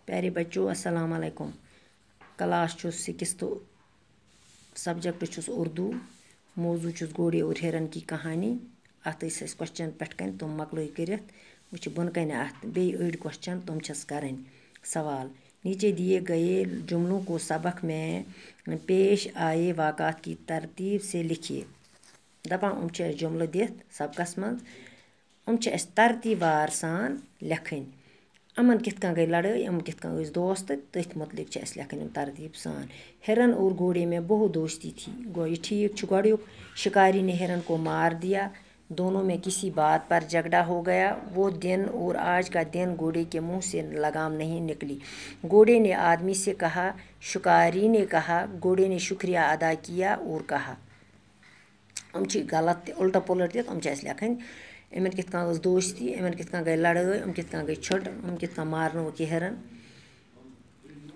प्यारे बच्चों अस्सलाम वालेकुम। क्लास सिक्स तो सब्जेक्ट उर्दू, मौजू घोड़े और हिरन की कहानी। अत क्वेश्चन पे तुम मकल कर बुन कन अत बे क्वेश्चन तुम कर सवाल। नीचे दिए गए जुमलों को सबक में पेश आए वाक़ात की तरतीब से लिखिए। दपान जुमल दित सबकस मज तरतीबार सान लिखन। अमन कित गई लड़ाई, अमन कित गई दोस्त, तथ मुतलिक लिखन तरतीब सान। हिरन और घोड़े में बहुत दोस्ती थी। गो ये ठीक गोड़ुक। शिकारी ने हिरन को मार दिया। दोनों में किसी बात पर झगड़ा हो गया। वो दिन और आज का दिन घोड़े के मुंह से लगाम नहीं निकली। घोड़े ने आदमी से कहा, शिकारी ने कहा। घोड़े ने शुक्रिया अदा किया और कहा। हम गलत उल्टा पुलट दित हम लिखन। इमन कित दोस्ती, इमन कित गई लड़ाई, हम कित गई छुट, हम कित मारन वो हिरन।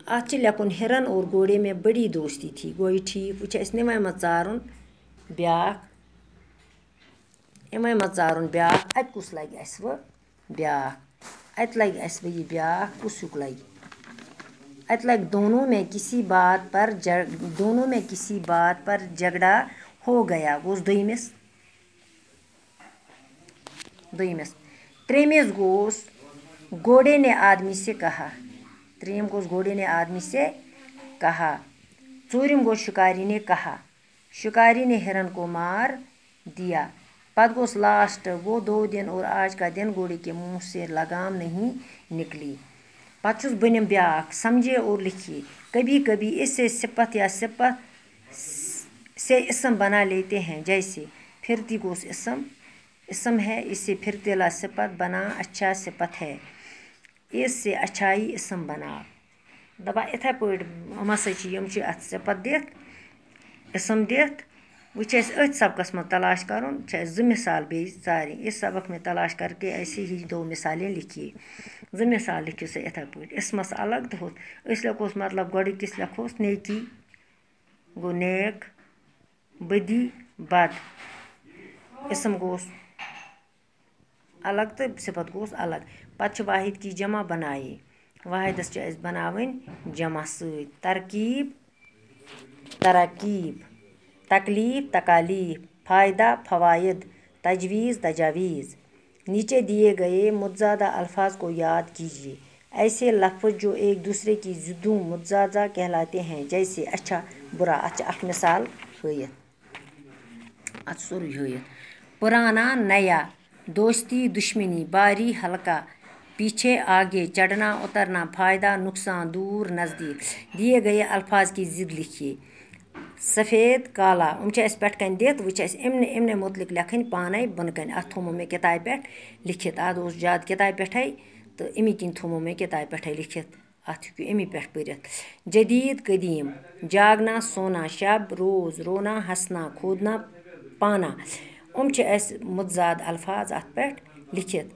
अत लिखुन हिरन और घोड़े में बड़ी दोस्ती थी। गो ये ठीक। वो नमे मज चारुन ब्याख, इमे मज चारुन ब्याख। अत कुस लगे अस वो ब्याख, अत लगे अस वो ये ब्याख कुसुक लगे। अत लगे दोनों में किसी बात पर झगड़ा हो गया। गोस त्रेमिस गोस घोड़े ने आदमी से कहा। त्रेम गोस घोड़े ने आदमी से कहा। चूरिम गोस शिकारी ने कहा। शिकारी ने हिरन को मार दिया। पत गोस लास्ट वो 2 दिन और आज का दिन घोड़े के मुंह से लगाम नहीं निकली। पत बुनिम ब्याख समझिए और लिखिए। कभी कभी इससे सिफत या सिफत से इसम बना लेते हैं। जैसे फिरती गोस इसम है, इससे फिरतीला सिफत बना अच्छा सिफत है, इससे अच्छाई इसम बना। दपा इथे पे हम अत सिफत दित इसम दित। वो अथ सबकस में तलाश कर 2 मिसाल बे सारे। इस सबक में तलाश करके ऐसे ही 2 मिसालें लिखिए। 2 मिसाल लिखियो से इथे पे इसमस अलग तो लिखोस मतलब गोड़ किस लिखोस नेकी गो नेक, बदी बद। इसम गोस अलग तो सिफत गोस अलग। पत वाहिद की जमा बनाए। वाहिदस बनावन जमा सत। तरकीब तरकीब, तकलीफ तकालीफ, फ़ायदा फ़वायद, तजवीज़ तजावीज़। नीचे दिए गए मुतज़ादा अल्फाज को याद कीजिए। ऐसे लफ्ज़ जो एक दूसरे की ज़िद्दों मुतज़ादा कहलाते हैं। जैसे अच्छा बुरा। अख मिसाल हयत हयत पुराना नया, दोस्ती दुश्मनी, भारी हल्का, पीछे आगे, चढ़ना उतरना, फ़ायदा नुकसान, दूर नज़दीक। दिए गए अल्फाज की ज़िद लिखिए। सफ़ेद काला पेट कन दित। वो इमने मुतलिक लिखन पाने बन कन। अत थोमो में किताब पे लिखित। अद ज्यादा किताब पे तो अमी किन थोमो में किताब पे लिखित। अत हेकु अमी पे पढ़ित। जदीद कदीम, जागना सोना, शब रोज़, रोना हंसना, खोदना पाना। मुतज़ाद अल्फाज अत पे लिखित।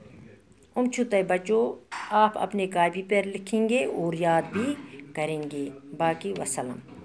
तुम बच्चों आप अपने कापी पर लिखेंगे और याद भी करेंगे। बाकी वसलम।